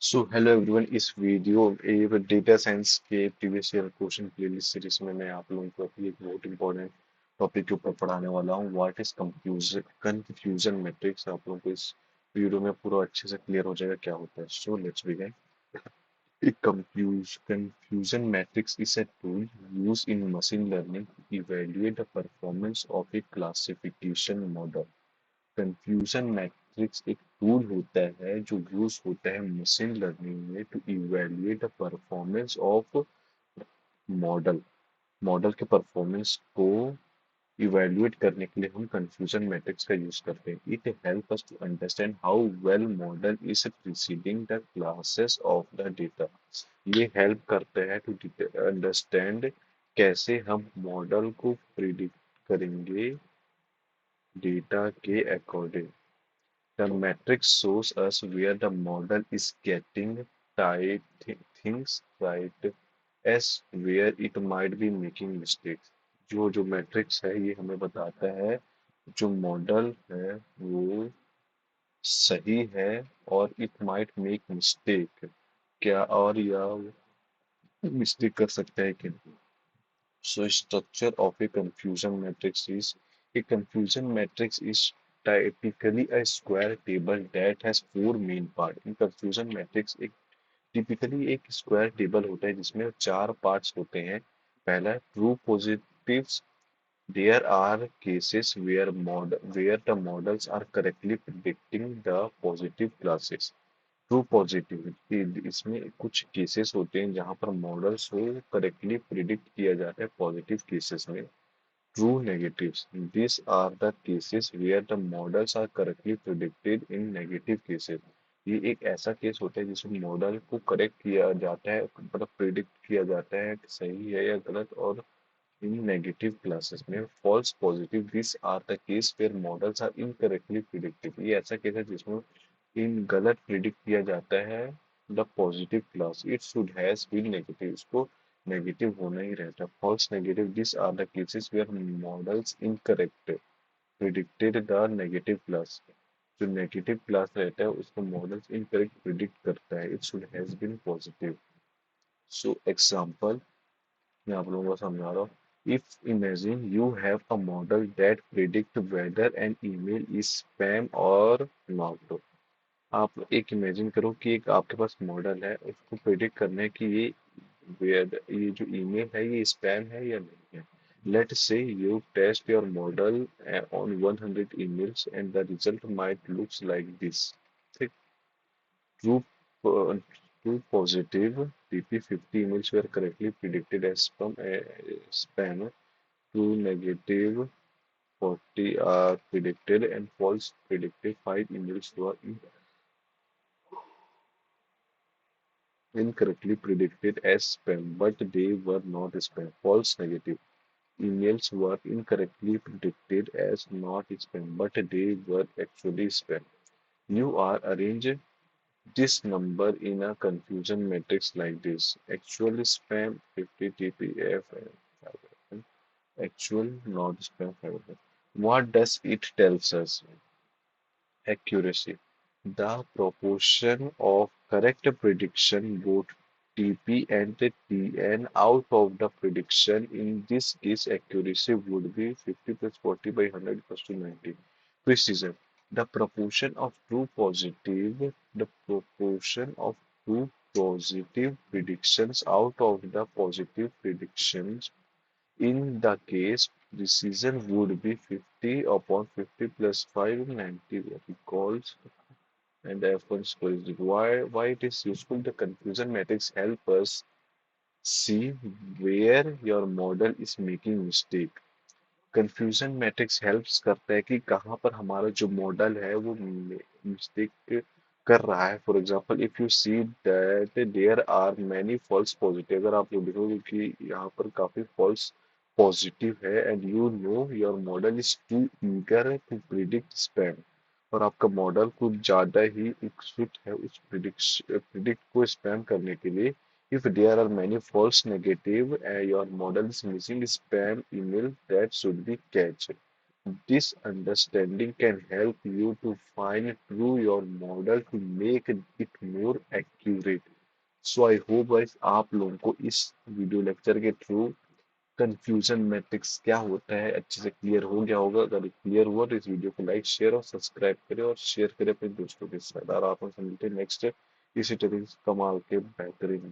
So hello everyone. इस video एक data science के previous year question playlist series में मैं आप लोगों को अभी एक बहुत इंपॉर्टेंट टॉपिक के ऊपर पढ़ाने वाला हूँ। What is confusion matrix. आप लोगों को इस वीडियो में पूरा अच्छे से क्लियर हो जाएगा क्या होता है। So let's begin. A confusion matrix is a tool used in machine learning to evaluate the performance of a classification model. Confusion matrix एक टूल होता है जो यूज होता है मशीन लर्निंग में to evaluate the performance of model. Model के performance को evaluate करने के लिए हम कंफ्यूजन मैट्रिक्स का यूज करते हैं। It help us to understand how well model is preceding the classes of the data. ये हेल्प करता है टू अंडरस्टैंड कैसे हम मॉडल को प्रिडिक्ट करेंगे डेटा के according. The matrix shows us where the model is getting tight things right as where it might be making mistakes। जो matrix है ये हमें बताता है जो मॉडल है वो सही है और इट माइट मेक मिस्टेक क्या और या मिस्टेक कर सकता है कि नहीं। So structure of a confusion matrix is a confusion matrix is typically a square table that has four main parts। In confusion matrix एक typically एक square table होता है जिसमें चार parts होते हैं। पहला true positives। There are cases where the models are correctly predicting the positive classes। True positive इसमें कुछ केसेस होते हैं जहां पर मॉडल्स को करेक्टली प्रिडिक्ट किया जाता है पॉजिटिव केसेस में। True negatives this are the cases where the models are correctly predicted in negative cases. ये एक ऐसा केस होता है जिसमें मॉडल को करेक्ट किया जाता है मतलब प्रिडिक्ट किया जाता है कि सही है या गलत। और इन नेगेटिव क्लासेस में false positive this are the case where models are incorrectly predicted. ये ऐसा केस है जिसमें इन गलत प्रिडिक्ट किया जाता है the positive class. It should has been negative. इसको नेगेटिव होना ही रहता है। False negative this are the cases where models incorrect predicted the negative class. जो नेगेटिव क्लास रहता है उसको मॉडल्स इनकरेक्ट प्रिडिक्ट करता है। It should has been positive. So example मैं आप लोगों को समझा रहा हूँ। If imagine you have a model that predict whether an email is spam और नॉट। आप एक इमेजिन करो कि एक आपके पास मॉडल है उसको प्रिडिक्ट करना है कि ये जो ईमेल है ये स्पैम है या नहीं है। Let say you test your model on 100 emails and the result might looks like this। ठीक। True, true positive TP 50 emails were correctly predicted as spam. True negative 40 are predicted and false predicted 5 emails were incorrectly predicted as spam, but they were not spam. False negative emails were incorrectly predicted as not spam, but they were actually spam. You are arrange this number in a confusion matrix like this. Actual spam 50 TPF and actual not spam 500. What does it tells us? Accuracy. The proportion of correct prediction, both TP and TN, out of the prediction. In this case, accuracy would be 50 plus 40 by 100 equals to 90. Precision. The proportion of the proportion of true positive predictions out of the positive predictions. In the case, precision would be 50 upon 50 plus 5 90 equals and the F1 score is why it is useful. The confusion matrix help us see where your model is making mistake। Confusion matrix helps करता है कि कहाँ पर हमारा जो model है वो mistake कर रहा है। For example if you see that there are many false positive. अगर आप लोग देखोगे कि यहाँ पर काफी फॉल्स पॉजिटिव है and you know your model is too eager to predict spam और आपका मॉडल कुछ ज्यादा ही उत्सुक है उस प्रिडिक्ट को स्पैम करने के लिए। If there are many false negative, your model is missing spam email that should be catched. This understanding can help you to find through your model to make it more accurate. Accurate. So I hope guys आप लोगों को इस video lecture के through confusion matrix क्या होता है अच्छे से क्लियर हो गया होगा। अगर क्लियर हुआ तो इस वीडियो को लाइक शेयर और सब्सक्राइब करें और शेयर करें अपने दोस्तों के साथ। और आप हमसे मिलते हैं नेक्स्ट इसी तरह कमाल के बेहतरीन